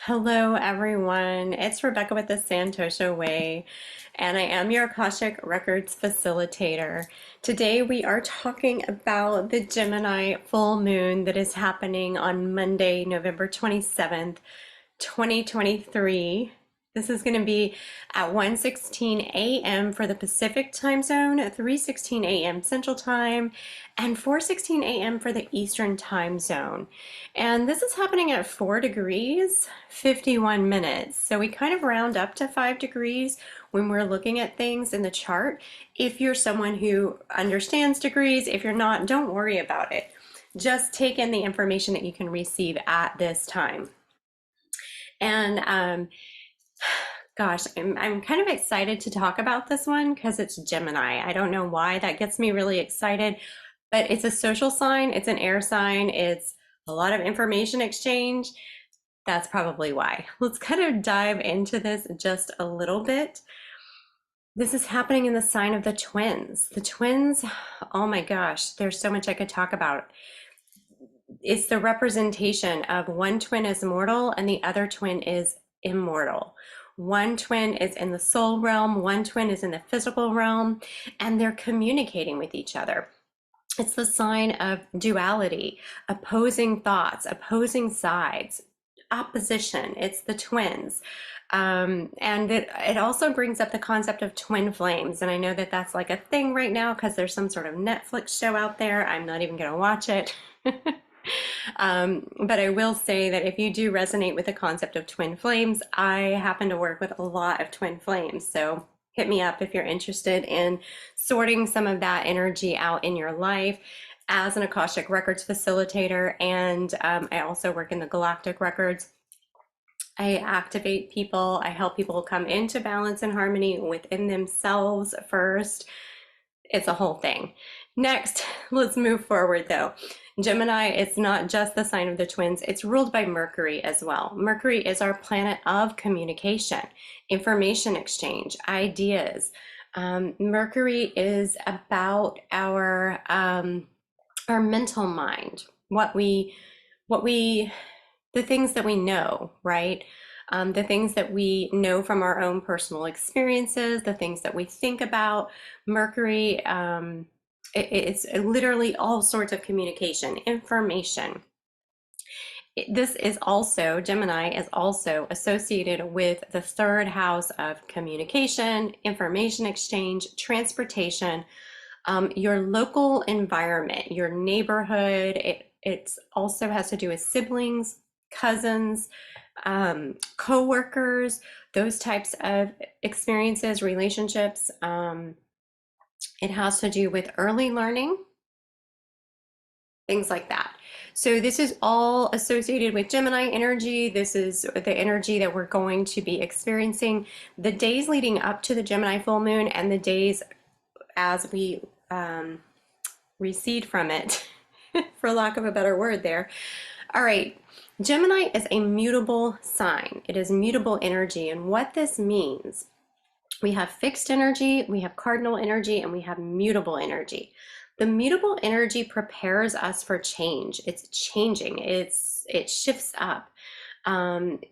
Hello, everyone. It's Rebecca with the Santosha Way, and I am your Akashic Records facilitator. Today, we are talking about the Gemini full moon that is happening on Monday, November 27th, 2023. This is going to be at 1:16 a.m. for the Pacific time zone, 3:16 a.m. Central Time, and 4:16 a.m. for the Eastern time zone. And this is happening at 4 degrees, 51 minutes. So we kind of round up to 5 degrees when we're looking at things in the chart. If you're someone who understands degrees, if you're not, don't worry about it. Just take in the information that you can receive at this time. And gosh, I'm kind of excited to talk about this one because it's Gemini. I don't know why that gets me really excited, but it's a social sign, it's an air sign, it's a lot of information exchange. That's probably why. Let's kind of dive into this just a little bit. This is happening in the sign of the twins. The twins, oh my gosh, there's so much I could talk about. It's the representation of one twin is mortal and the other twin is immortal. One twin is in the soul realm, one twin is in the physical realm, and they're communicating with each other. It's the sign of duality, opposing thoughts, opposing sides, opposition. It's the twins. And it also brings up the concept of twin flames. And I know that that's like a thing right now because there's some sort of Netflix show out there. I'm not even going to watch it. But I will say that if you do resonate with the concept of twin flames, I happen to work with a lot of twin flames. So hit me up if you're interested in sorting some of that energy out in your life. As an Akashic Records facilitator, and I also work in the Galactic Records. I activate people, I help people come into balance and harmony within themselves first. It's a whole thing. Next, let's move forward though. Gemini, it's not just the sign of the twins, it's ruled by Mercury as well. Mercury is our planet of communication, information exchange, ideas. Mercury is about our mental mind, the things that we know, right? The things that we know from our own personal experiences, the things that we think about. Mercury, it's literally all sorts of communication, information. This is also, Gemini is also associated with the third house of communication, information exchange, transportation, your local environment, your neighborhood. It also has to do with siblings, cousins, co-workers, those types of experiences, relationships. It has to do with early learning, things like that. So this is all associated with Gemini energy. This is the energy that we're going to be experiencing the days leading up to the Gemini full moon and the days as we recede from it, for lack of a better word there. All right, Gemini is a mutable sign. It is mutable energy. And what this means, we have fixed energy, we have cardinal energy, and we have mutable energy. The mutable energy prepares us for change. It's changing. It shifts up.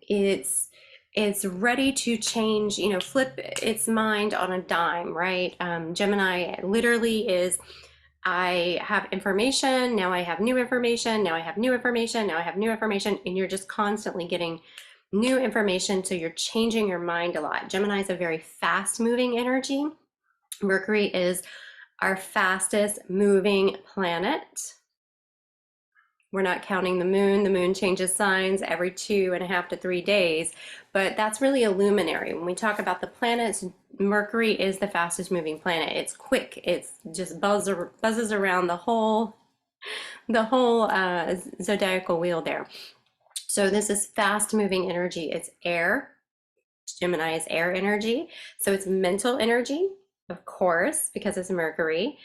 It's ready to change, flip its mind on a dime, right? Gemini literally is, I have information, now I have new information, now I have new information, now I have new information, and you're just constantly getting new information, so you're changing your mind a lot. Gemini is a very fast-moving energy. Mercury is our fastest moving planet. We're not counting the moon. The moon changes signs every 2.5 to 3 days, but that's really a luminary. When we talk about the planets, Mercury is the fastest moving planet. It's quick. It's just buzzes around the whole zodiacal wheel there. So this is fast moving energy. It's air. Gemini is air energy. So it's mental energy, of course, because it's Mercury.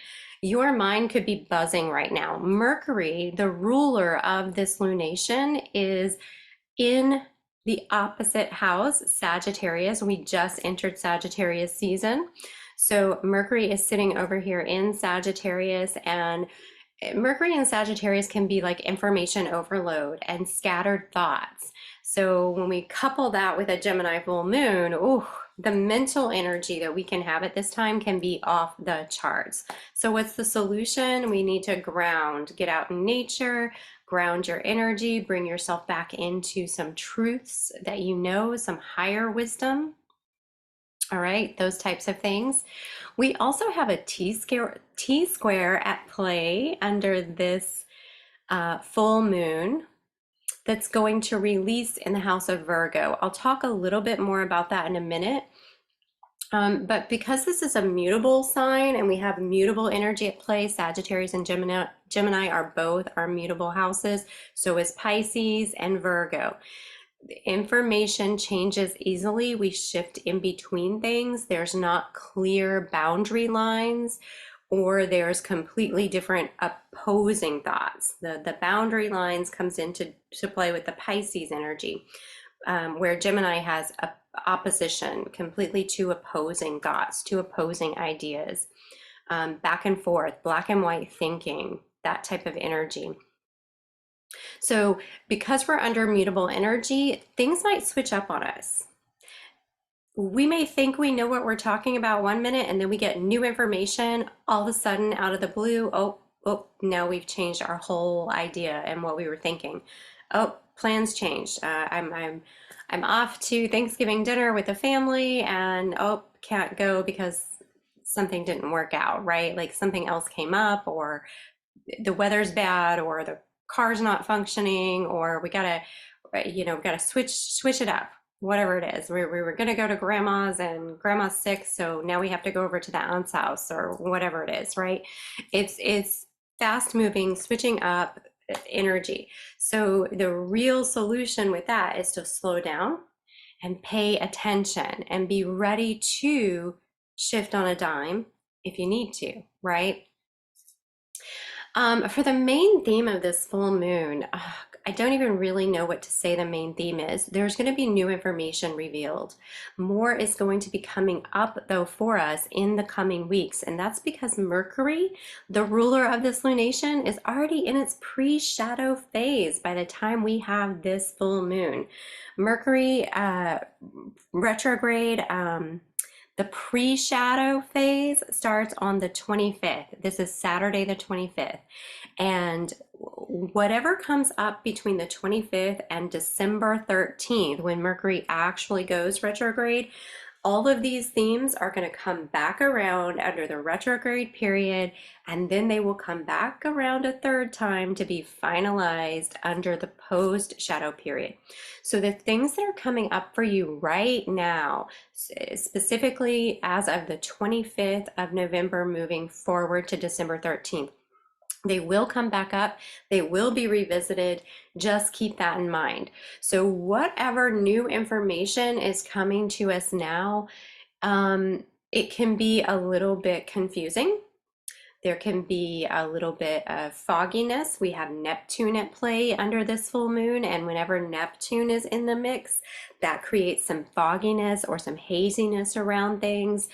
Your mind could be buzzing right now. Mercury, the ruler of this lunation, is in the opposite house, Sagittarius. We just entered Sagittarius season. So Mercury is sitting over here in Sagittarius, and Mercury and Sagittarius can be like information overload and scattered thoughts. So when we couple that with a Gemini full moon, oh, the mental energy that we can have at this time can be off the charts. So what's the solution? We need to ground, get out in nature, ground your energy, bring yourself back into some truths that you know, some higher wisdom. All right, those types of things. We also have a T square at play under this full moon that's going to release in the house of Virgo. I'll talk a little bit more about that in a minute. But because this is a mutable sign and we have mutable energy at play, Sagittarius and Gemini are both our mutable houses. So is Pisces and Virgo. Information changes easily. We shift in between things. There's not clear boundary lines, or there's completely different opposing thoughts. The boundary lines comes into play with the Pisces energy, where Gemini has a opposition, completely two opposing thoughts, two opposing ideas, back and forth, black and white thinking, that type of energy. So because we're under mutable energy, things might switch up on us. We may think we know what we're talking about one minute, and then we get new information all of a sudden out of the blue. Oh, now we've changed our whole idea and what we were thinking. Oh, plans changed. I'm off to Thanksgiving dinner with the family, and oh, can't go because something didn't work out, right? Like something else came up, or the weather's bad, or the car's not functioning, or we gotta switch it up, whatever it is. We were gonna go to grandma's and grandma's sick, so now we have to go over to the aunt's house, or whatever it is, right? It's fast moving, switching up energy. So the real solution with that is to slow down and pay attention and be ready to shift on a dime if you need to, right? For the main theme of this full moon, I don't even really know what to say the main theme is. There's going to be new information revealed. More is going to be coming up, though, for us in the coming weeks. And that's because Mercury, the ruler of this lunation, is already in its pre-shadow phase by the time we have this full moon. Mercury retrograde. The pre-shadow phase starts on the 25th. This is Saturday the 25th. And whatever comes up between the 25th and December 13th, when Mercury actually goes retrograde, all of these themes are going to come back around under the retrograde period, and then they will come back around a third time to be finalized under the post-shadow period. So the things that are coming up for you right now, specifically as of the 25th of November moving forward to December 13th, they will come back up. They will be revisited. Just keep that in mind. So whatever new information is coming to us now, it can be a little bit confusing. There can be a little bit of fogginess. We have Neptune at play under this full moon, and whenever Neptune is in the mix, that creates some fogginess or some haziness around things.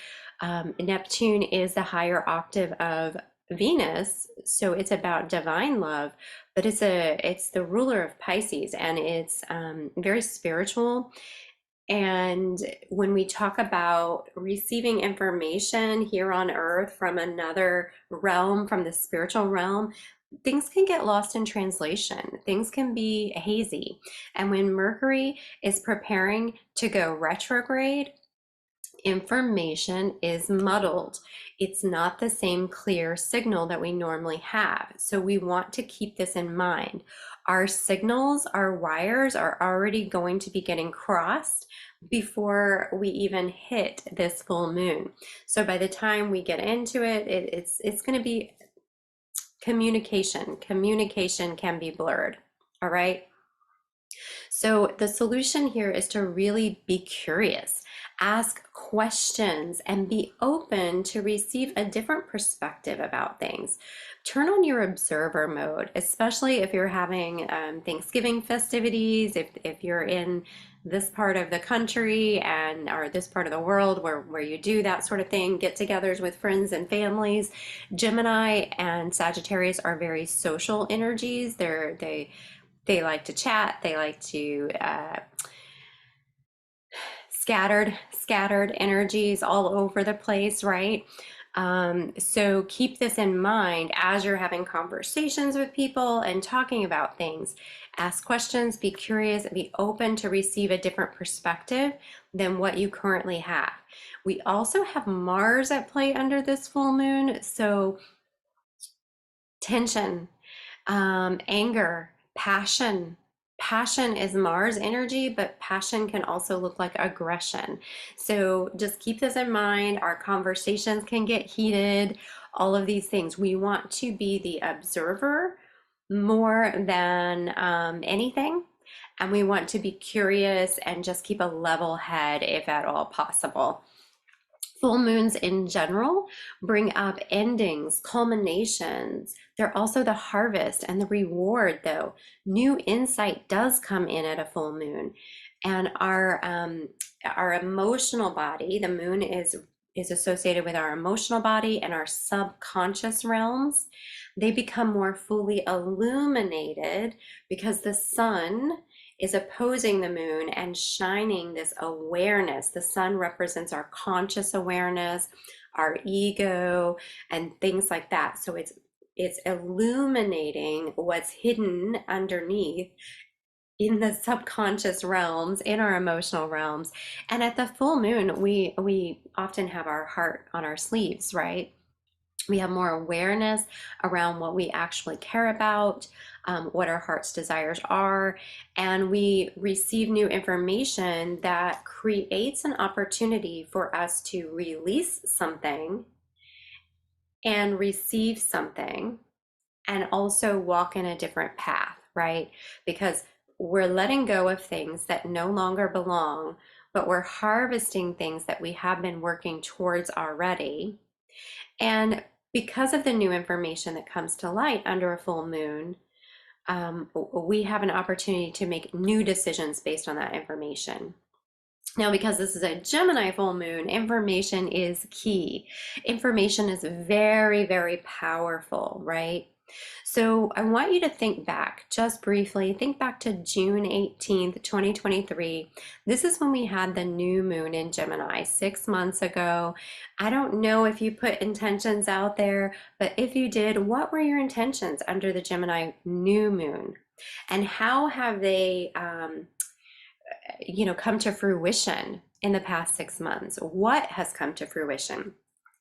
Neptune is the higher octave of Venus, so it's about divine love, but it's the ruler of Pisces, and it's very spiritual. And when we talk about receiving information here on earth from another realm, from the spiritual realm, things can get lost in translation. Things can be hazy. And when Mercury is preparing to go retrograde, information is muddled. It's not the same clear signal that we normally have. So we want to keep this in mind. Our signals, our wires are already going to be getting crossed before we even hit this full moon. So by the time we get into it, it's going to be communication. Communication can be blurred. All right. So the solution here is to really be curious, ask questions, and be open to receive a different perspective about things. Turn on your observer mode, especially if you're having Thanksgiving festivities, if you're in this part of the country or this part of the world where you do that sort of thing, get-togethers with friends and families. Gemini and Sagittarius are very social energies. They like to chat. They like to scattered energies all over the place, right? So keep this in mind as you're having conversations with people and talking about things. Ask questions, be curious, be open to receive a different perspective than what you currently have. We also have Mars at play under this full moon, so tension, anger, passion. Passion is Mars energy, but passion can also look like aggression. So just keep this in mind. Our conversations can get heated, all of these things. We want to be the observer more than anything. And we want to be curious and just keep a level head if at all possible. Full moons in general bring up endings, culminations. They're also the harvest and the reward, though. New insight does come in at a full moon. And our emotional body, the moon is associated with our emotional body and our subconscious realms. They become more fully illuminated because the sun is opposing the moon and shining this awareness. The sun represents our conscious awareness, our ego, and things like that. So it's illuminating what's hidden underneath in the subconscious realms, in our emotional realms. And at the full moon, we often have our heart on our sleeves, right? We have more awareness around what we actually care about, what our heart's desires are, and we receive new information that creates an opportunity for us to release something and receive something and also walk in a different path, right? Because we're letting go of things that no longer belong, but we're harvesting things that we have been working towards already. And because of the new information that comes to light under a full moon, we have an opportunity to make new decisions based on that information. Now, because this is a Gemini full moon, information is key. Information is very, very powerful, right? So I want you to think back just briefly, think back to June 18th, 2023. This is when we had the new moon in Gemini 6 months ago. I don't know if you put intentions out there, but if you did, what were your intentions under the Gemini new moon? And how have they come to fruition in the past 6 months? What has come to fruition?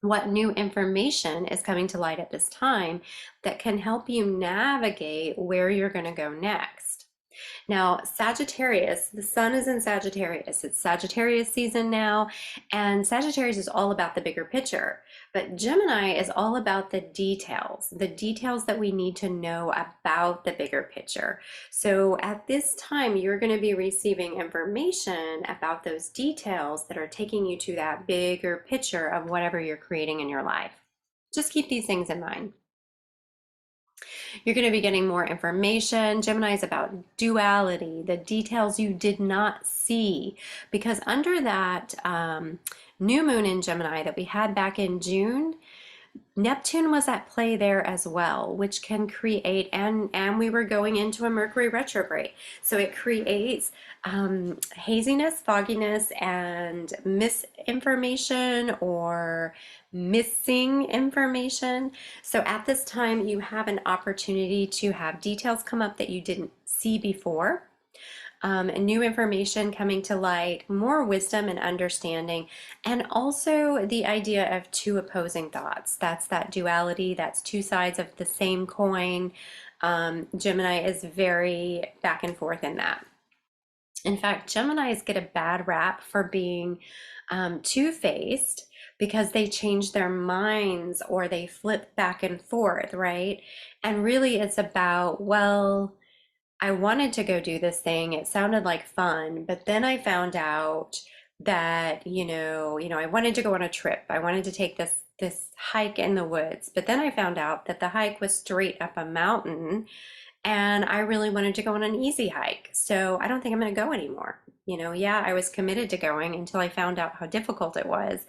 What new information is coming to light at this time that can help you navigate where you're going to go next? Now, Sagittarius, the sun is in Sagittarius. It's Sagittarius season now, and Sagittarius is all about the bigger picture. But Gemini is all about the details that we need to know about the bigger picture. So at this time, you're going to be receiving information about those details that are taking you to that bigger picture of whatever you're creating in your life. Just keep these things in mind. You're going to be getting more information. Gemini is about duality, the details you did not see, because under that new moon in Gemini that we had back in June, Neptune was at play there as well, which can create, and we were going into a Mercury retrograde. So it creates haziness, fogginess, and misinformation or missing information. So at this time, you have an opportunity to have details come up that you didn't see before. New information coming to light, more wisdom and understanding, and also the idea of two opposing thoughts. That's that duality, that's two sides of the same coin. Gemini is very back and forth in that. In fact, Geminis get a bad rap for being two-faced because they change their minds or they flip back and forth, right? And really it's about, well, I wanted to go do this thing. It sounded like fun, but then I found out that, I wanted to go on a trip. I wanted to take this hike in the woods, but then I found out that the hike was straight up a mountain and I really wanted to go on an easy hike. So I don't think I'm going to go anymore. Yeah, I was committed to going until I found out how difficult it was.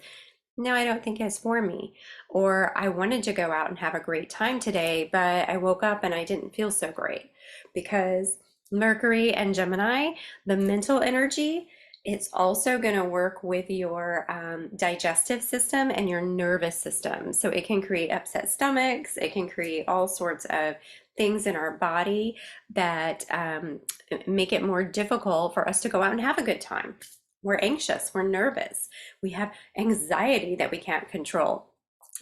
No, I don't think it's for me. Or I wanted to go out and have a great time today, but I woke up and I didn't feel so great because Mercury and Gemini, the mental energy, it's also going to work with your digestive system and your nervous system. So it can create upset stomachs, it can create all sorts of things in our body that make it more difficult for us to go out and have a good time. We're anxious, we're nervous, we have anxiety that we can't control.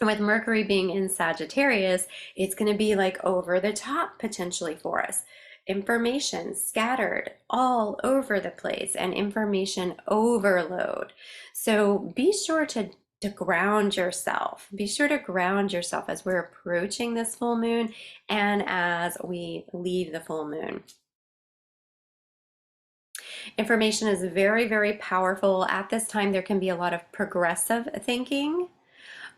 With Mercury being in Sagittarius, it's going to be like over the top potentially for us. Information scattered all over the place and information overload. So be sure to ground yourself. Be sure to ground yourself as we're approaching this full moon and as we leave the full moon. Information is very, very powerful. At this time, there can be a lot of progressive thinking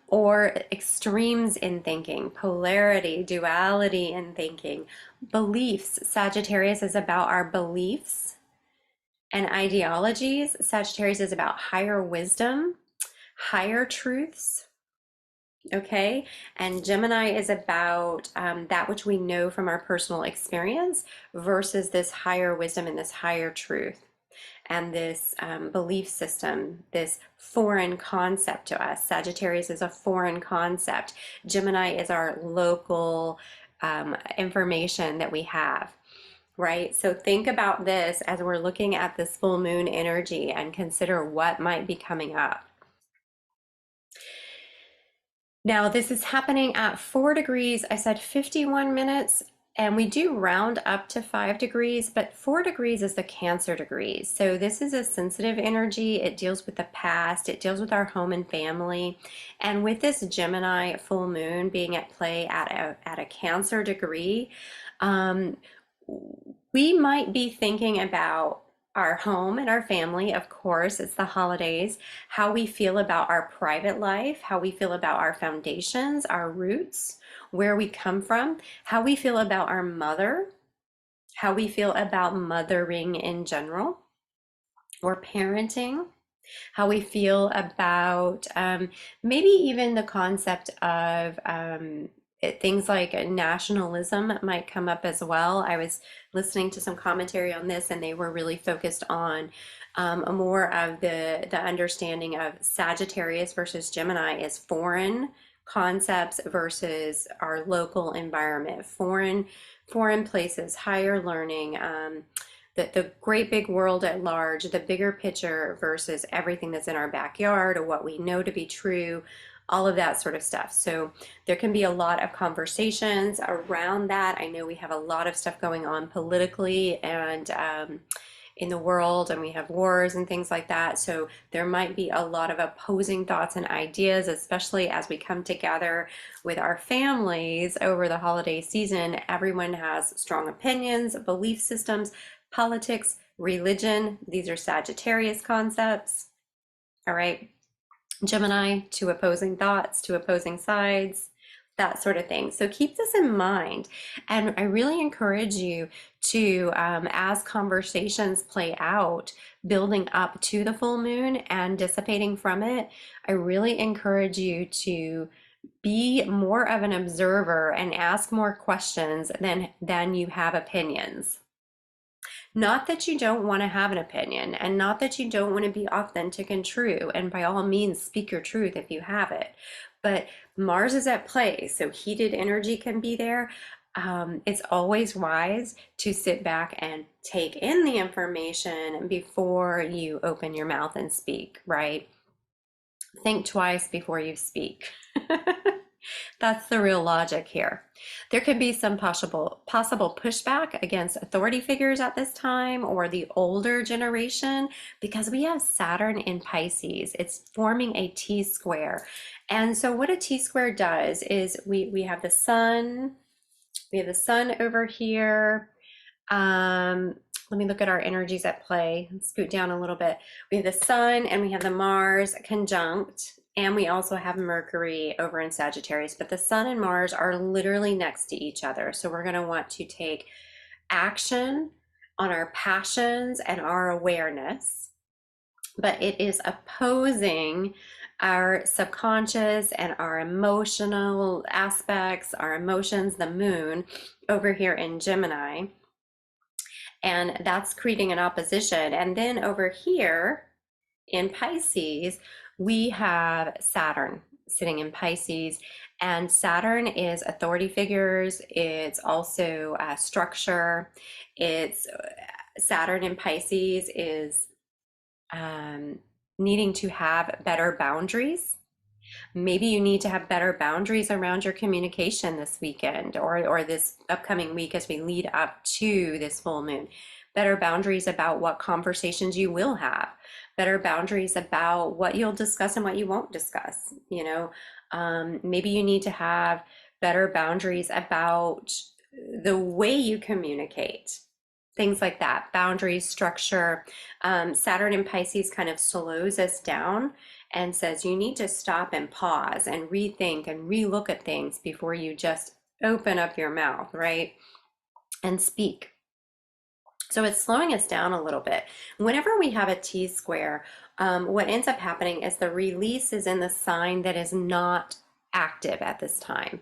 or extremes in thinking, polarity, duality in thinking, beliefs. Sagittarius is about our beliefs and ideologies. Sagittarius is about higher wisdom, higher truths. Okay, and Gemini is about that which we know from our personal experience versus this higher wisdom and this higher truth and this belief system, this foreign concept to us. Sagittarius is a foreign concept. Gemini is our local information that we have, right? So think about this as we're looking at this full moon energy and consider what might be coming up. Now, this is happening at 4 degrees. I said 51 minutes, and we do round up to 5 degrees, but 4 degrees is the Cancer degrees. So this is a sensitive energy. It deals with the past. It deals with our home and family. And with this Gemini full moon being at play at a Cancer degree, we might be thinking about our home and our family. Of course, it's the holidays, how we feel about our private life, how we feel about our foundations, our roots, where we come from, how we feel about our mother, how we feel about mothering in general or parenting, how we feel about maybe even the concept of things like nationalism might come up as well. I was listening to some commentary on this, and they were really focused on more of the understanding of Sagittarius versus Gemini as foreign concepts versus our local environment, foreign places, higher learning, the great big world at large, the bigger picture versus everything that's in our backyard or what we know to be true, all of that sort of stuff. So there can be a lot of conversations around that. I know we have a lot of stuff going on politically and in the world, and we have wars and things like that. So there might be a lot of opposing thoughts and ideas, especially as we come together with our families over the holiday season. Everyone has strong opinions, belief systems, politics, religion. These are Sagittarius concepts. All right. Gemini, two opposing thoughts, two opposing sides, that sort of thing. So keep this in mind. And I really encourage you to, as conversations play out, building up to the full moon and dissipating from it, I really encourage you to be more of an observer and ask more questions than you have opinions. Not that you don't want to have an opinion, and not that you don't want to be authentic and true, and by all means speak your truth if you have it. But Mars is at play, so heated energy can be there. It's always wise to sit back and take in the information before you open your mouth and speak, right? Think twice before you speak. That's the real logic here. There could be some possible pushback against authority figures at this time or the older generation because we have Saturn in Pisces. It's forming a T-square. And so what a T-square does is we have the sun, over here. Let me look at our energies at play. Let's scoot down a little bit. We have the sun and we have the Mars conjunct, and we also have Mercury over in Sagittarius, but the sun and Mars are literally next to each other. So we're going to want to take action on our passions and our awareness, but it is opposing our subconscious and our emotional aspects, our emotions, the moon over here in Gemini. and that's creating an opposition. And then over here in Pisces, we have Saturn sitting in Pisces, and Saturn is authority figures. It's also structure. It's Saturn in Pisces is needing to have better boundaries. Maybe you need to have better boundaries around your communication this weekend, or this upcoming week as we lead up to this full moon. Better boundaries about what conversations you will have, better boundaries about what you'll discuss and what you won't discuss. Maybe you need to have better boundaries about the way you communicate. Things like that, boundaries, structure. Saturn in Pisces kind of slows us down and says you need to stop and pause and rethink and relook at things before you just open up your mouth, right? And speak. So it's slowing us down a little bit. Whenever we have a T square, what ends up happening is the release is in the sign that is not active at this time.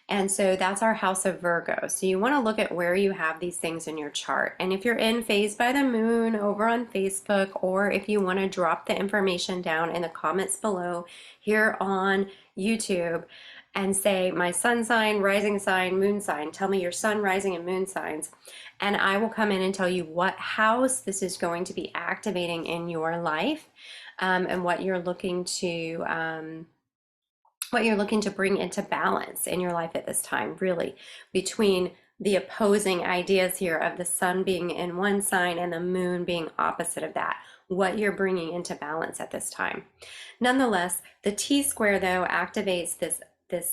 And so that's our house of Virgo. So you want to look at where you have these things in your chart. And if you're in Phased by the Moon over on Facebook, or if you want to drop the information down in the comments below here on YouTube and say my sun sign, rising sign, moon sign, tell me your sun, rising, and moon signs. And I will come in and tell you what house this is going to be activating in your life, and what you're looking to bring into balance in your life at this time, really, between the opposing ideas here of the sun being in one sign and the moon being opposite of that, what you're bringing into balance at this time. Nonetheless, the T square though activates this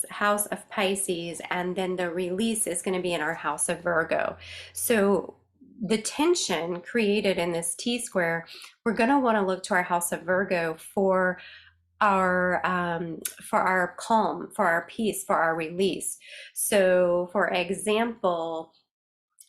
house of Pisces, and then the release is going to be in our house of Virgo. So the tension created in this T square, we're going to want to look to our house of Virgo for our calm, for our peace, for our release. So for example,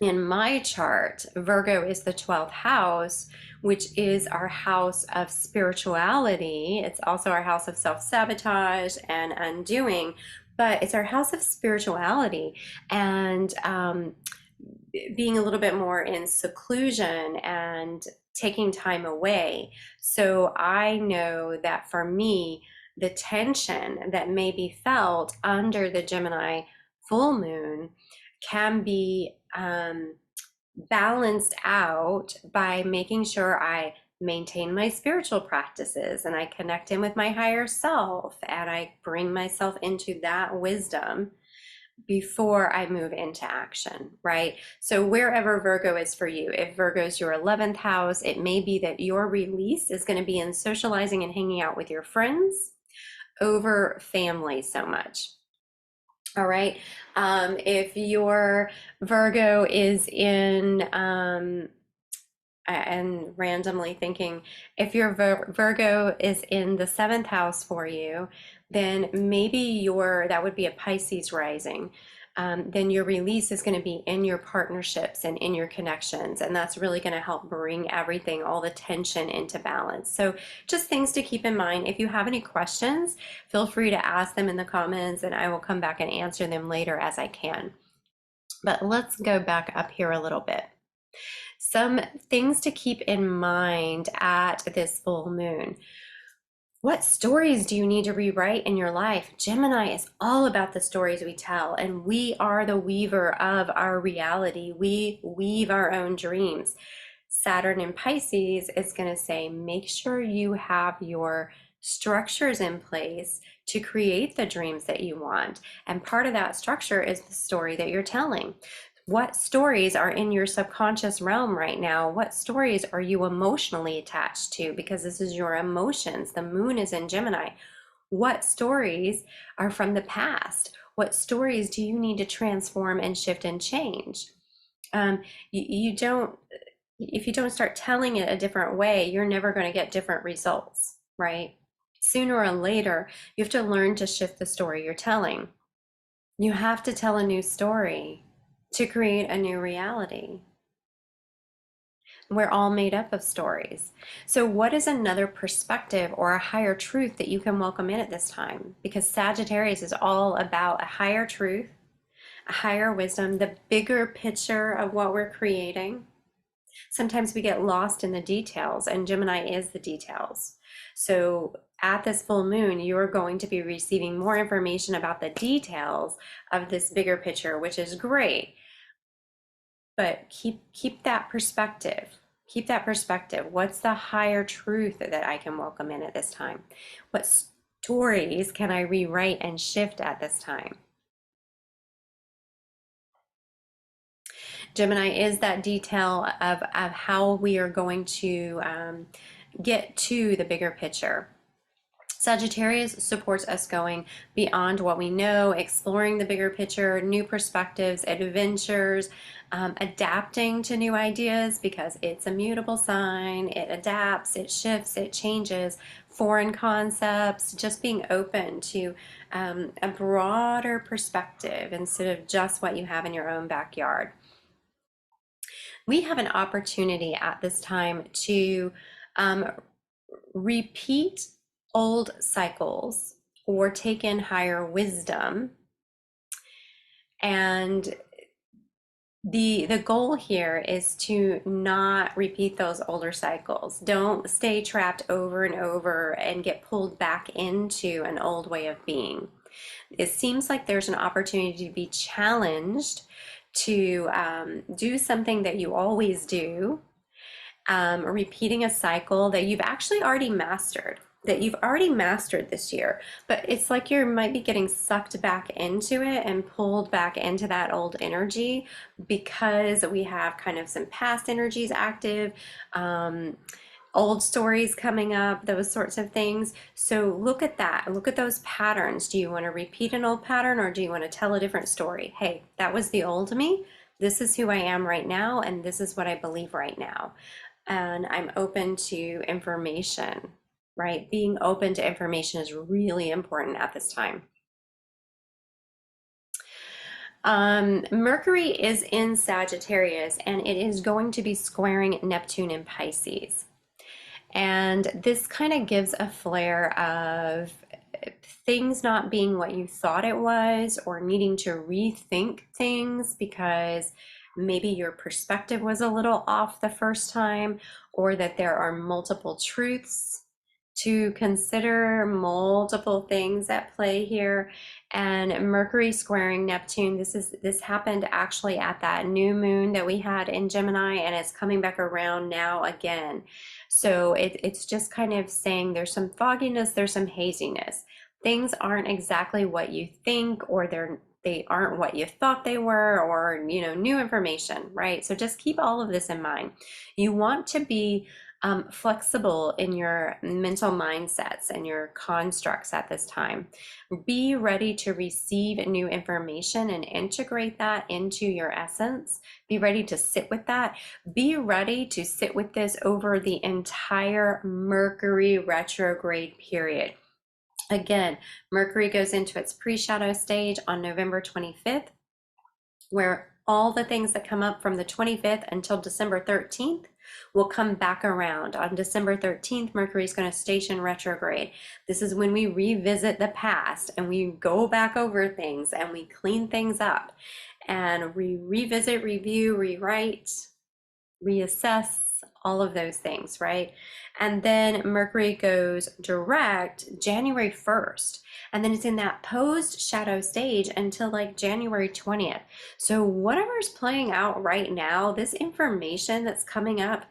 in my chart, Virgo is the 12th house, which is our house of spirituality. It's also our house of self-sabotage and undoing, but it's our house of spirituality and being a little bit more in seclusion and taking time away. So I know that for me, the tension that may be felt under the Gemini full moon can be balanced out by making sure I maintain my spiritual practices and I connect in with my higher self and I bring myself into that wisdom before I move into action, right? So wherever Virgo is for you, if Virgo is your 11th house, it may be that your release is going to be in socializing and hanging out with your friends over family so much. All right. If your Virgo is in, and randomly thinking, if your Virgo is in the 7th house for you, then maybe that would be a Pisces rising. Then your release is going to be in your partnerships and in your connections. And that's really going to help bring everything, all the tension into balance. So just things to keep in mind. If you have any questions, feel free to ask them in the comments and I will come back and answer them later as I can. But let's go back up here a little bit. Some things to keep in mind at this full moon. What stories do you need to rewrite in your life? Gemini is all about the stories we tell, and we are the weaver of our reality. We weave our own dreams. Saturn in Pisces is going to say, make sure you have your structures in place to create the dreams that you want. And part of that structure is the story that you're telling. What stories are in your subconscious realm right now? What stories are you emotionally attached to? Because this is your emotions. The moon is in Gemini. What stories are from the past? What stories do you need to transform and shift and change? If you don't start telling it a different way, you're never going to get different results, right? Sooner or later, you have to learn to shift the story you're telling. You have to tell a new story to create a new reality. We're all made up of stories. So what is another perspective or a higher truth that you can welcome in at this time? Because Sagittarius is all about a higher truth, a higher wisdom, the bigger picture of what we're creating. Sometimes we get lost in the details, and Gemini is the details. So at this full moon, you're going to be receiving more information about the details of this bigger picture, which is great. But keep that perspective. Keep that perspective. What's the higher truth that I can welcome in at this time? What stories can I rewrite and shift at this time? Gemini is that detail of how we are going to get to the bigger picture. Sagittarius supports us going beyond what we know, exploring the bigger picture, new perspectives, adventures, adapting to new ideas because it's a mutable sign. It adapts, it shifts, it changes, foreign concepts, just being open to a broader perspective instead of just what you have in your own backyard. We have an opportunity at this time to repeat old cycles or take in higher wisdom. And the goal here is to not repeat those older cycles. Don't stay trapped over and over and get pulled back into an old way of being. It seems like there's an opportunity to be challenged to do something that you always do, repeating a cycle that you've actually already mastered, this year, but it's like you might be getting sucked back into it and pulled back into that old energy because we have kind of some past energies active, old stories coming up, those sorts of things. So look at that. Look at those patterns. Do you want to repeat an old pattern or do you want to tell a different story? Hey, that was the old me. This is who I am right now, and this is what I believe right now. And I'm open to information, right? Being open to information is really important at this time. Mercury is in Sagittarius, and it is going to be squaring Neptune in Pisces. And this kind of gives a flare of things not being what you thought it was, or needing to rethink things because maybe your perspective was a little off the first time, or that there are multiple truths to consider, multiple things at play here. And Mercury squaring Neptune, this happened actually at that new moon that we had in Gemini, and it's coming back around now again. So it's just kind of saying there's some fogginess, there's some haziness. Things aren't exactly what you think, or they aren't what you thought they were, or new information, right? So just keep all of this in mind. You want to be flexible in your mental mindsets and your constructs at this time. Be ready to receive new information and integrate that into your essence. Be ready to sit with that. Be ready to sit with this over the entire Mercury retrograde period. Again, Mercury goes into its pre-shadow stage on November 25th, where all the things that come up from the 25th until December 13th will come back around. On December 13th, Mercury is going to station retrograde. This is when we revisit the past and we go back over things and we clean things up and we revisit, review, rewrite, reassess, all of those things, right? And then Mercury goes direct January 1st. And then it's in that post shadow stage until like January 20th. So whatever's playing out right now, this information that's coming up,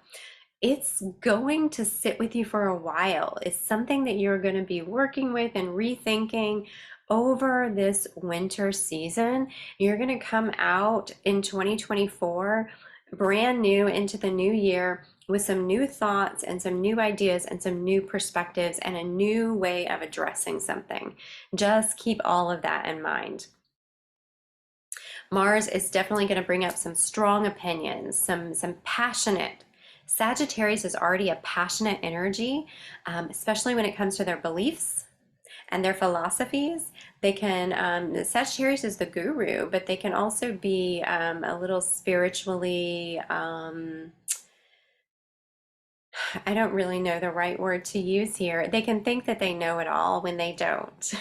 it's going to sit with you for a while. It's something that you're going to be working with and rethinking over this winter season. You're going to come out in 2024 brand new into the new year with some new thoughts and some new ideas and some new perspectives and a new way of addressing something. Just keep all of that in mind. Mars is definitely going to bring up some strong opinions, some passionate. Sagittarius is already a passionate energy, especially when it comes to their beliefs and their philosophies. They can, Sagittarius is the guru, but they can also be a little spiritually, I don't really know the right word to use here. They can think that they know it all when they don't.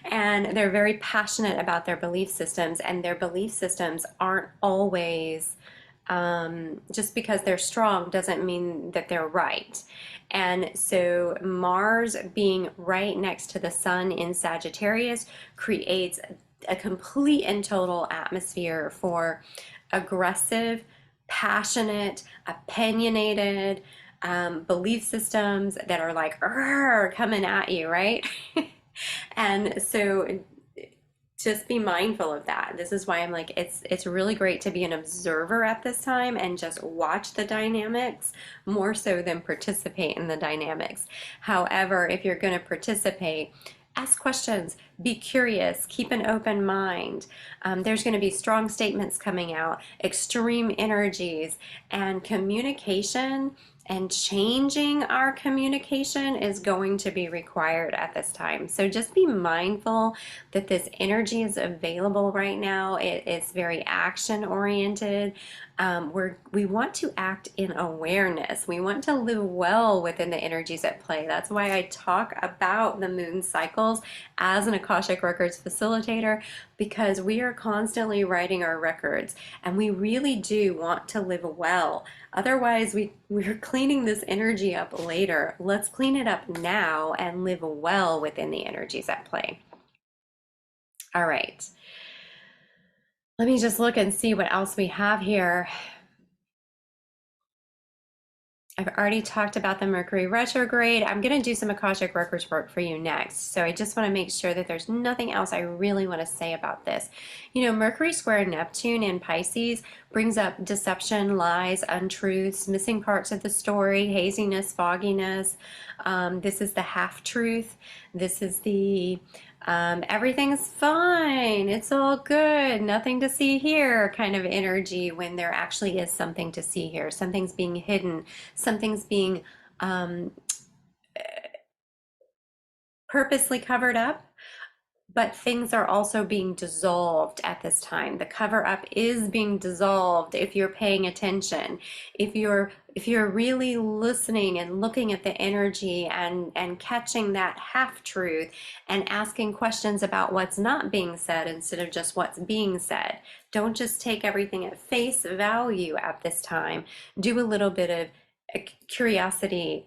And they're very passionate about their belief systems, and their belief systems aren't always Just because they're strong doesn't mean that they're right. And so Mars being right next to the sun in Sagittarius creates a complete and total atmosphere for aggressive, passionate, opinionated belief systems that are like coming at you, right? And so just be mindful of that. This is why I'm like, it's really great to be an observer at this time and just watch the dynamics more so than participate in the dynamics. However, if you're going to participate, ask questions, be curious, keep an open mind. There's going to be strong statements coming out, extreme energies, and communication and changing our communication is going to be required at this time. So just be mindful that this energy is available right now. It is very action oriented. We want to act in awareness. We want to live well within the energies at play. That's why I talk about the moon cycles as an Akashic Records facilitator, because we are constantly writing our records and we really do want to live well. Otherwise, we're cleaning this energy up later. Let's clean it up now and live well within the energies at play. All right. Let me just look and see what else we have here. I've already talked about the Mercury retrograde. I'm going to do some Akashic Records work for you next. So I just want to make sure that there's nothing else I really want to say about this. You know, Mercury square Neptune in Pisces brings up deception, lies, untruths, missing parts of the story, haziness, fogginess. This is the half-truth. This is the everything's fine, it's all good, nothing to see here kind of energy, when there actually is something to see here. Something's being hidden, something's being purposely covered up, but things are also being dissolved at this time. The cover up is being dissolved if you're paying attention. If you're really listening and looking at the energy and catching that half truth and asking questions about what's not being said instead of just what's being said. Don't just take everything at face value at this time. Do a little bit of curiosity,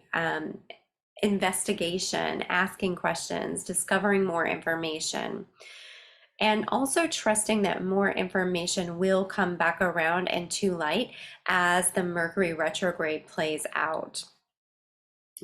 investigation, asking questions, discovering more information, and also trusting that more information will come back around and to light as the Mercury retrograde plays out.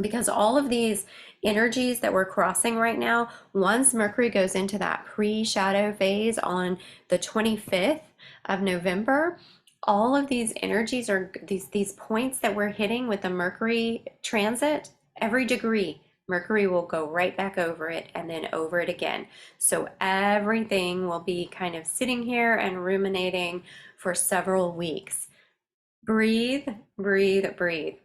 Because all of these energies that we're crossing right now, once Mercury goes into that pre-shadow phase on the 25th of November, all of these energies are these points that we're hitting with the Mercury transit. Every degree, Mercury will go right back over it and then over it again. So everything will be kind of sitting here and ruminating for several weeks. Breathe, breathe, breathe.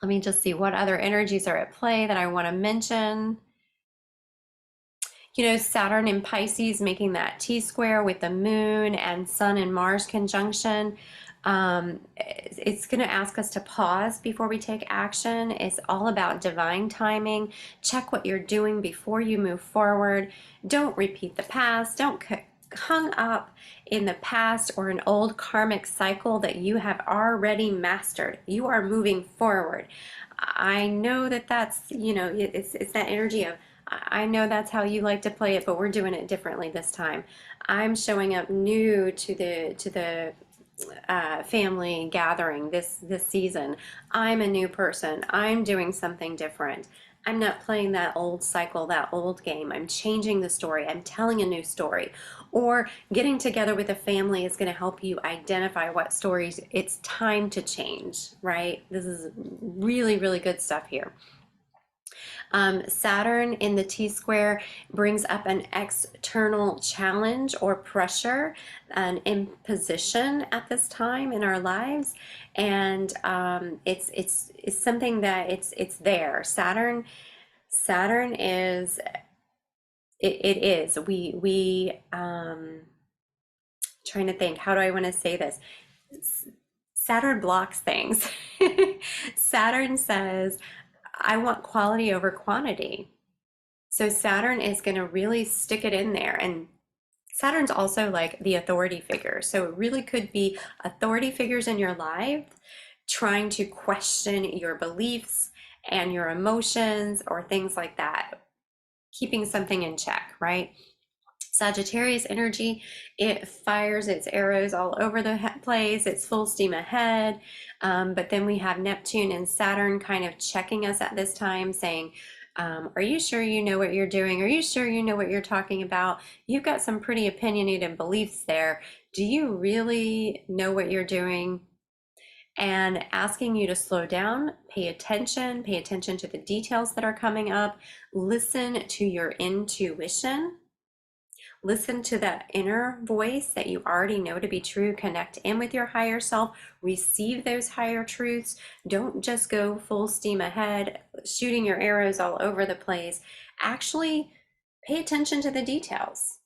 Let me just see what other energies are at play that I want to mention. You know, Saturn in Pisces making that T-square with the moon and Sun and Mars conjunction. It's going to ask us to pause before we take action. It's all about divine timing. Check what you're doing before you move forward. Don't repeat the past. Don't get hung up in the past or an old karmic cycle that you have already mastered. You are moving forward. I know that that's, you know, it's that energy of, I know that's how you like to play it, but we're doing it differently this time. I'm showing up new to the family gathering this season. I'm a new person. I'm doing something different. I'm not playing that old cycle, that old game. I'm changing the story. I'm telling a new story. Or getting together with a family is going to help you identify what stories it's time to change, right? This is really, really good stuff here. Saturn in the T-square brings up an external challenge or pressure, an imposition at this time in our lives, and it's something that it's there. Saturn is it is we trying to think, how do I want to say this? Saturn blocks things. Saturn says, I want quality over quantity. So Saturn is going to really stick it in there and Saturn's also like the authority figure. So it really could be authority figures in your life trying to question your beliefs and your emotions or things like that, keeping something in check, right? Sagittarius energy, it fires its arrows all over the place. It's full steam ahead. But then we have Neptune and Saturn kind of checking us at this time, saying, are you sure you know what you're doing? Are you sure you know what you're talking about? You've got some pretty opinionated beliefs there. Do you really know what you're doing? And asking you to slow down, pay attention to the details that are coming up, listen to your intuition. Listen to that inner voice that you already know to be true. Connect in with your higher self. Receive those higher truths. Don't just go full steam ahead, shooting your arrows all over the place. Actually, pay attention to the details.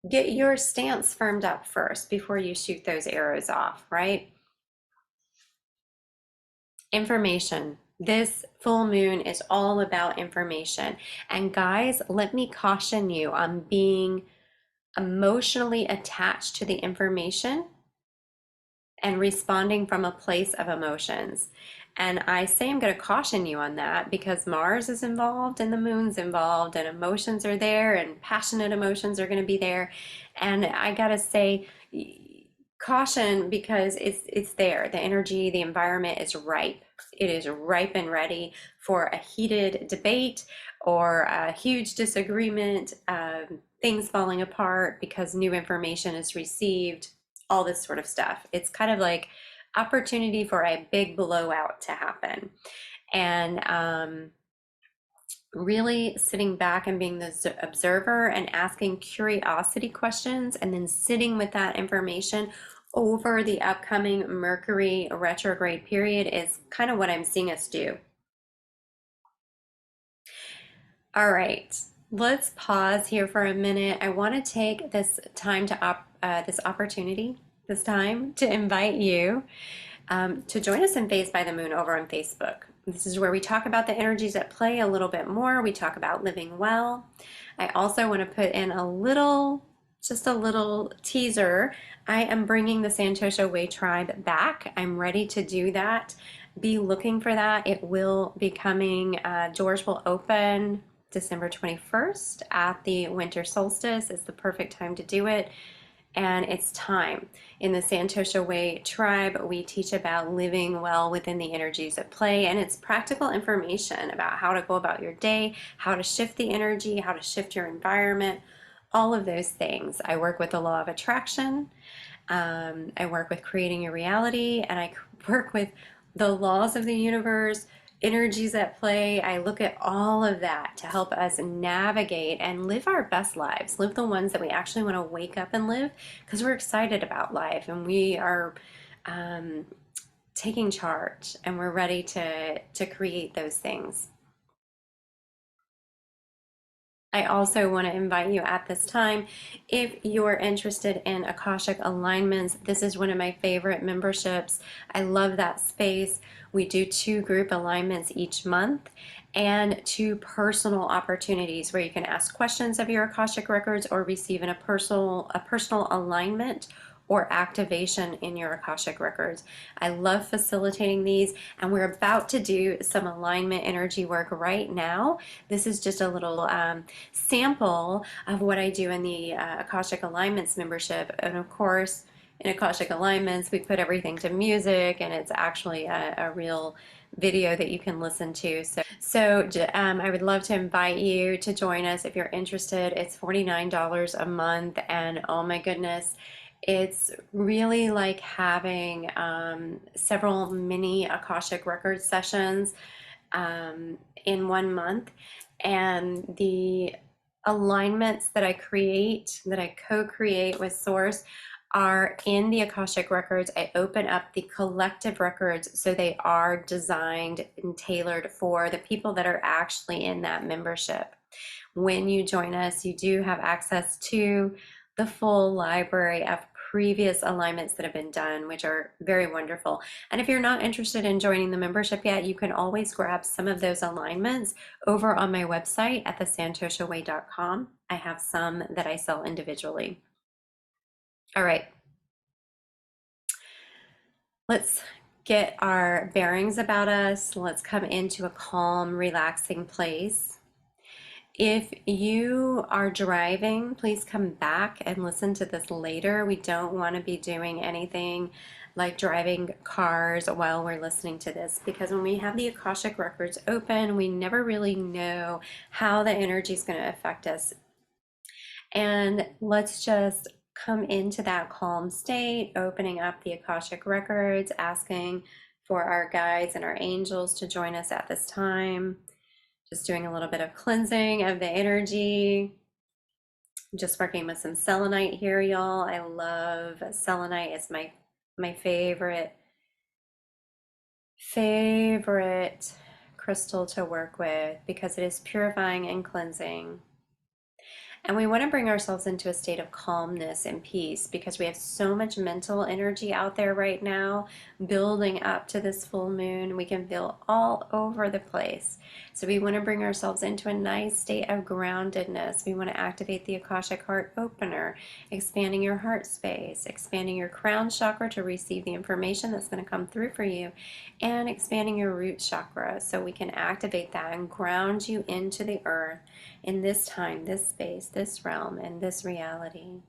Get your stance firmed up first before you shoot those arrows off, right? Information. This full moon is all about information. And guys, let me caution you on being emotionally attached to the information and responding from a place of emotions. And I say I'm going to caution you on that because Mars is involved and the moon's involved, and emotions are there, and passionate emotions are going to be there. And I got to say, caution, because it's there. The energy, the environment is ripe. It is ripe and ready for a heated debate or a huge disagreement, things falling apart because new information is received, all this sort of stuff. It's kind of like opportunity for a big blowout to happen. And really sitting back and being the observer and asking curiosity questions, and then sitting with that information over the upcoming Mercury retrograde period is kind of what I'm seeing us do. All right, let's pause here for a minute. I want to take this time to this time to invite you to join us in Phased by the Moon over on Facebook. This is where we talk about the energies at play a little bit more. We talk about living well. I also want to put in just a little teaser. I am bringing the Santosha Way Tribe back. I'm ready to do that. Be looking for that. It will be coming. Doors will open December 21st at the winter solstice. It's the perfect time to do it. And it's time. In the Santosha Way Tribe, we teach about living well within the energies at play, and it's practical information about how to go about your day, how to shift the energy, how to shift your environment, all of those things. I work with the law of attraction. I work with creating your reality, and I work with the laws of the universe, energies at play. I look at all of that to help us navigate and live our best lives, live the ones that we actually want to wake up and live, because we're excited about life and we are taking charge and we're ready to create those things. I also want to invite you at this time, if you're interested in Akashic Alignments, this is one of my favorite memberships. I love that space. We do 2 group alignments each month and 2 personal opportunities where you can ask questions of your Akashic records or receive a personal alignment or activation in your Akashic records. I love facilitating these, and we're about to do some alignment energy work right now. This is just a little sample of what I do in the Akashic Alignments membership. And of course, in Akashic Alignments, we put everything to music, and it's actually a real video that you can listen to. So I would love to invite you to join us if you're interested. It's $49 a month, and oh my goodness, it's really like having several mini Akashic Records sessions in 1 month. And the alignments that I co-create with Source are in the Akashic Records. I open up the collective records so they are designed and tailored for the people that are actually in that membership. When you join us, you do have access to the full library of previous alignments that have been done, which are very wonderful. And if you're not interested in joining the membership yet, you can always grab some of those alignments over on my website at thesantoshaway.com. I have some that I sell individually. All right, let's get our bearings about us. Let's come into a calm, relaxing place. If you are driving, please come back and listen to this later. We don't want to be doing anything like driving cars while we're listening to this, because when we have the Akashic records open, we never really know how the energy is going to affect us. And let's just come into that calm state, opening up the Akashic records, asking for our guides and our angels to join us at this time. Just doing a little bit of cleansing of the energy. Just working with some selenite here, y'all. I love selenite. It's my favorite crystal to work with because it is purifying and cleansing. And we want to bring ourselves into a state of calmness and peace because we have so much mental energy out there right now building up to this full moon. We can feel all over the place. So we want to bring ourselves into a nice state of groundedness. We want to activate the Akashic Heart Opener, expanding your heart space, expanding your crown chakra to receive the information that's going to come through for you, and expanding your root chakra so we can activate that and ground you into the earth in this time, this space, this realm, and this reality.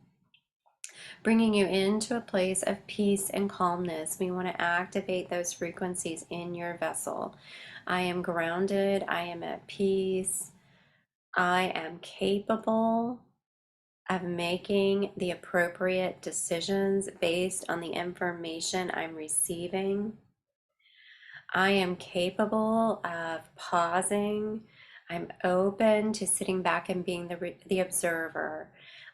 Bringing you into a place of peace and calmness. We want to activate those frequencies in your vessel. I am grounded. I am at peace. I am capable of making the appropriate decisions based on the information I'm receiving. I am capable of pausing. I'm open to sitting back and being the observer.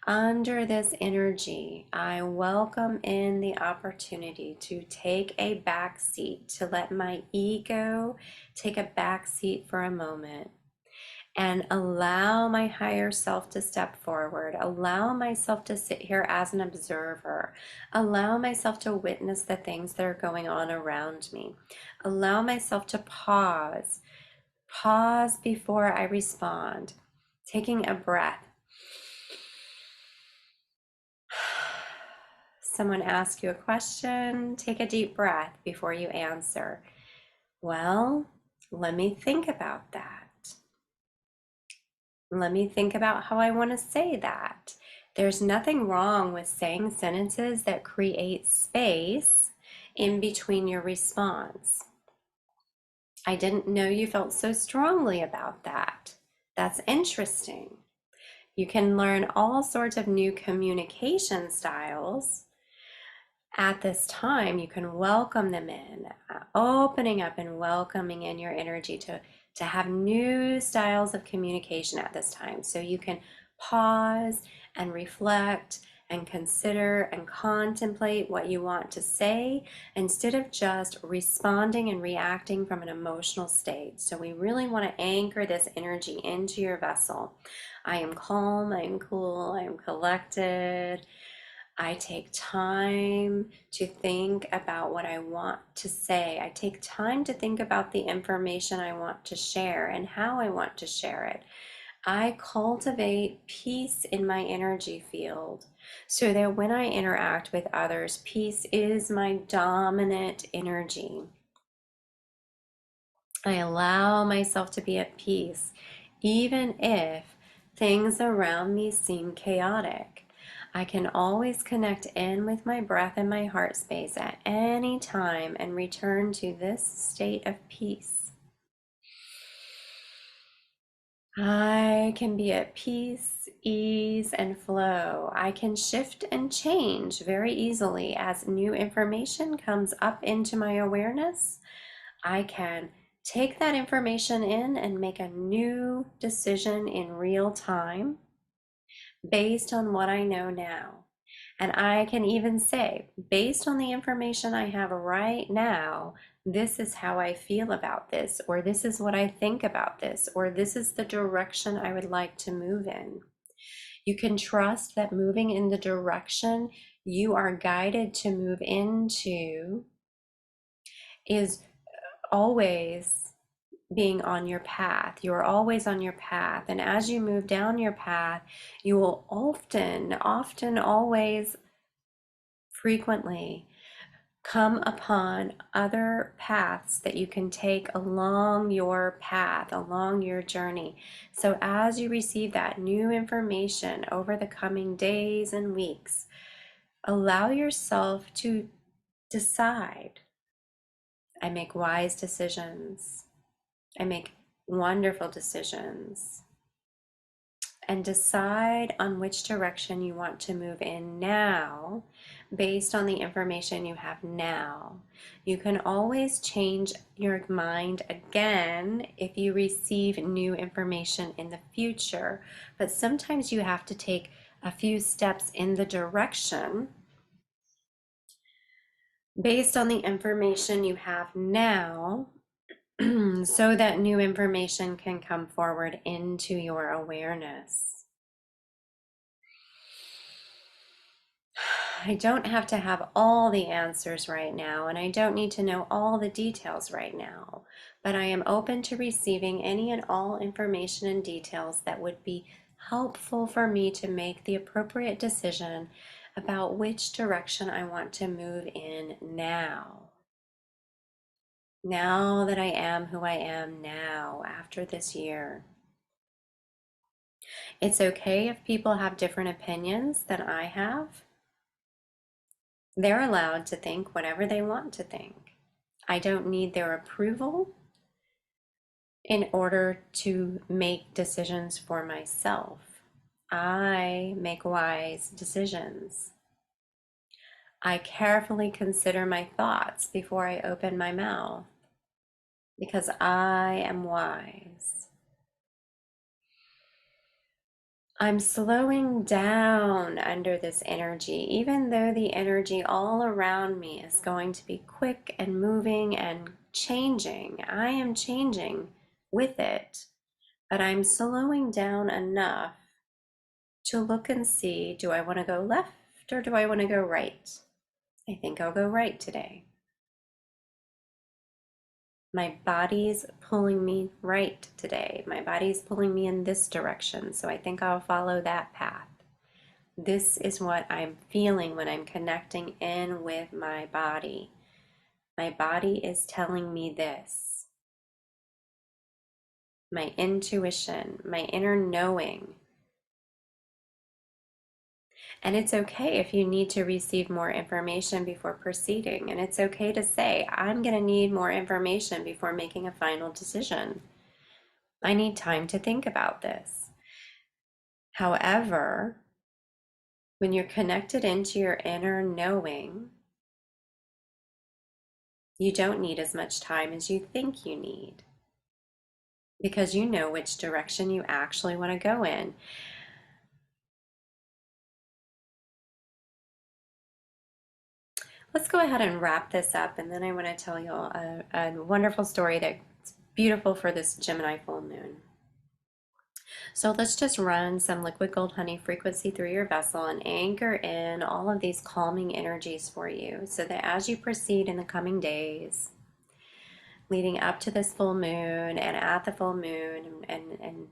Under this energy, I welcome in the opportunity to take a back seat, to let my ego take a back seat for a moment and allow my higher self to step forward, allow myself to sit here as an observer, allow myself to witness the things that are going on around me, allow myself to pause before I respond, taking a breath. Someone asks you a question, take a deep breath before you answer. Well, let me think about that. Let me think about how I want to say that. There's nothing wrong with saying sentences that create space in between your response. I didn't know you felt so strongly about that. That's interesting. You can learn all sorts of new communication styles. At this time, you can welcome them in, opening up and welcoming in your energy to have new styles of communication at this time. So you can pause and reflect and consider and contemplate what you want to say instead of just responding and reacting from an emotional state. So we really want to anchor this energy into your vessel. I am calm, I am cool, I am collected. I take time to think about what I want to say. I take time to think about the information I want to share and how I want to share it. I cultivate peace in my energy field so that when I interact with others, peace is my dominant energy. I allow myself to be at peace, even if things around me seem chaotic. I can always connect in with my breath and my heart space at any time and return to this state of peace. I can be at peace, ease, and flow. I can shift and change very easily as new information comes up into my awareness. I can take that information in and make a new decision in real time based on what I know now. And I can even say, based on the information I have right now, this is how I feel about this, or this is what I think about this, or this is the direction I would like to move in. You can trust that moving in the direction you are guided to move into is always being on your path. You are always on your path. And as you move down your path, you will often always frequently come upon other paths that you can take along your path, along your journey. So as you receive that new information over the coming days and weeks, allow yourself to decide. I make wise decisions. I make wonderful decisions. And decide on which direction you want to move in now based on the information you have now. You can always change your mind again if you receive new information in the future, but sometimes you have to take a few steps in the direction based on the information you have now so that new information can come forward into your awareness. I don't have to have all the answers right now, and I don't need to know all the details right now, but I am open to receiving any and all information and details that would be helpful for me to make the appropriate decision about which direction I want to move in now. Now that I am who I am now after this year. It's okay if people have different opinions than I have. They're allowed to think whatever they want to think. I don't need their approval in order to make decisions for myself. I make wise decisions. I carefully consider my thoughts before I open my mouth because I am wise. I'm slowing down under this energy, even though the energy all around me is going to be quick and moving and changing. I am changing with it, but I'm slowing down enough to look and see, do I want to go left or do I want to go right? I think I'll go right today. My body's pulling me right today. My body's pulling me in this direction, so I think I'll follow that path. This is what I'm feeling when I'm connecting in with my body. My body is telling me this. My intuition, my inner knowing. And it's okay if you need to receive more information before proceeding. And it's okay to say, I'm going to need more information before making a final decision. I need time to think about this. However, when you're connected into your inner knowing, you don't need as much time as you think you need because you know which direction you actually want to go in. Let's go ahead and wrap this up, and then I want to tell you a wonderful story that's beautiful for this Gemini full moon. So let's just run some liquid gold honey frequency through your vessel and anchor in all of these calming energies for you so that as you proceed in the coming days, leading up to this full moon and at the full moon and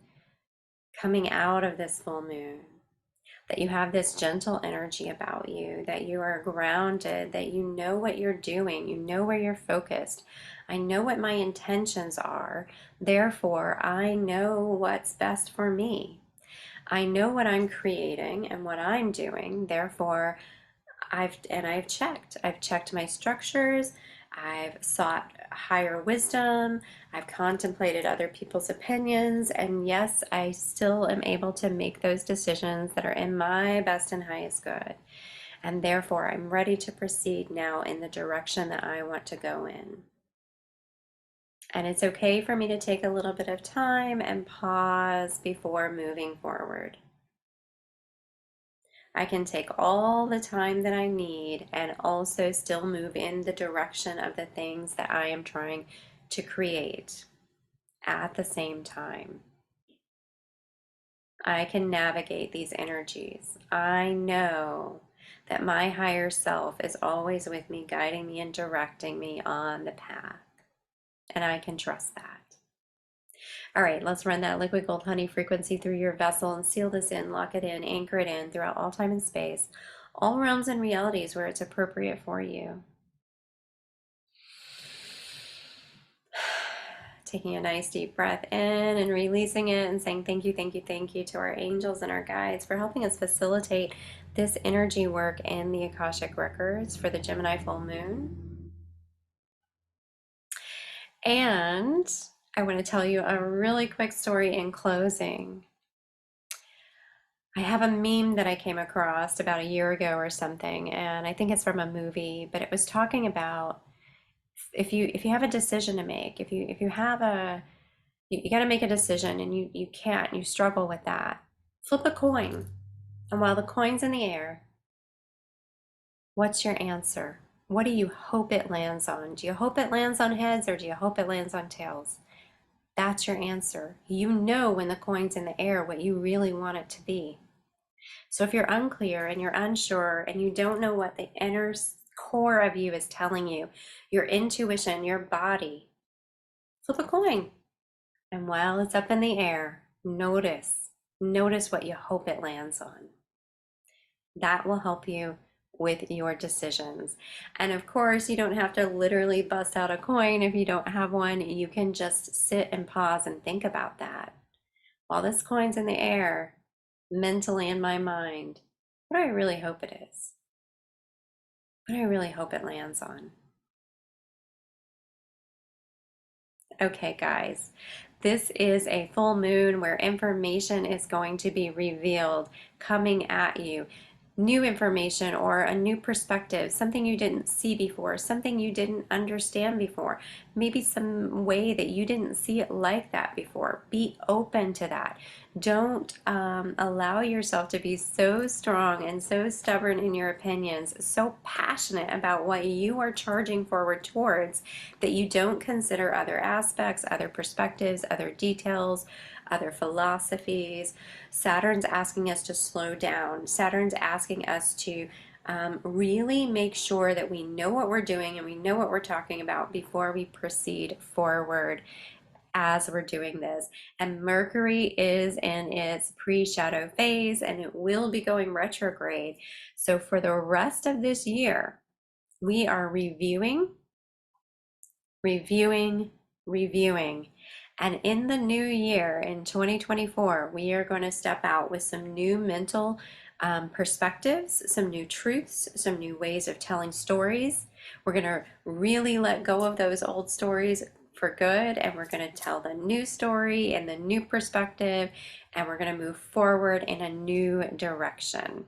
coming out of this full moon, that you have this gentle energy about you, that you are grounded, that you know what you're doing, you know where you're focused. I know what my intentions are, therefore I know what's best for me. I know what I'm creating and what I'm doing, therefore I've checked my structures, I've sought higher wisdom, I've contemplated other people's opinions, and yes, I still am able to make those decisions that are in my best and highest good. And therefore, I'm ready to proceed now in the direction that I want to go in. And it's okay for me to take a little bit of time and pause before moving forward. I can take all the time that I need and also still move in the direction of the things that I am trying to create at the same time. I can navigate these energies. I know that my higher self is always with me, guiding me and directing me on the path. And I can trust that. All right, let's run that liquid gold honey frequency through your vessel and seal this in, lock it in, anchor it in throughout all time and space. all realms and realities where it's appropriate for you. Taking a nice deep breath in and releasing it and saying thank you, thank you, thank you to our angels and our guides for helping us facilitate this energy work in the Akashic Records for the Gemini full moon. And I want to tell you a really quick story in closing. I have a meme that I came across about a year ago or something, and I think it's from a movie, but it was talking about if you have a decision to make, if you have a you got to make a decision and you can't, you struggle with that, flip a coin. And while the coin's in the air, what's your answer? What do you hope it lands on? Do you hope it lands on heads or do you hope it lands on tails? That's your answer. You know when the coin's in the air what you really want it to be. So if you're unclear and you're unsure and you don't know what the inner core of you is telling you, your intuition, your body, flip a coin. And while it's up in the air, notice what you hope it lands on. That will help you with your decisions. And of course, you don't have to literally bust out a coin if you don't have one. You can just sit and pause and think about that. While this coin's in the air, mentally in my mind, what do I really hope it is? What do I really hope it lands on? Okay, guys, this is a full moon where information is going to be revealed, coming at you. New information or a new perspective, something you didn't see before, something you didn't understand before, maybe some way that you didn't see it like that before. Be open to that. Don't allow yourself to be so strong and so stubborn in your opinions, so passionate about what you are charging forward towards that you don't consider other aspects, other perspectives, other details, other philosophies. Saturn's asking us to slow down. Saturn's asking us to really make sure that we know what we're doing and we know what we're talking about before we proceed forward as we're doing this. And Mercury is in its pre-shadow phase and it will be going retrograde. So for the rest of this year, we are reviewing, reviewing. And in the new year, in 2024, we are going to step out with some new mental perspectives, some new truths, some new ways of telling stories. We're going to really let go of those old stories for good, and we're going to tell the new story and the new perspective, and we're going to move forward in a new direction.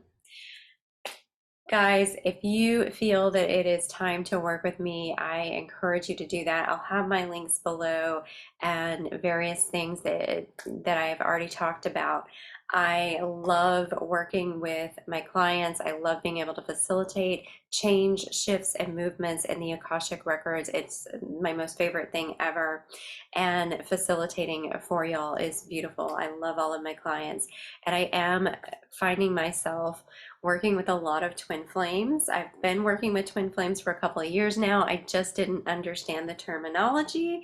Guys, if you feel that it is time to work with me, I encourage you to do that. I'll have my links below and various things that I have already talked about. I love working with my clients. I love being able to facilitate change, shifts, and movements in the Akashic Records. It's my most favorite thing ever. And facilitating for y'all is beautiful. I love all of my clients. And I am finding myself working with a lot of twin flames. I've been working with twin flames for a couple of years now. I just didn't understand the terminology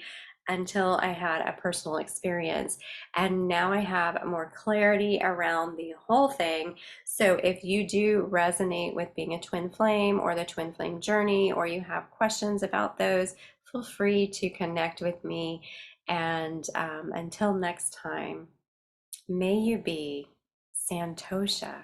until I had a personal experience. And now I have more clarity around the whole thing. So if you do resonate with being a twin flame or the twin flame journey, or you have questions about those, feel free to connect with me. And until next time, may you be Santosha.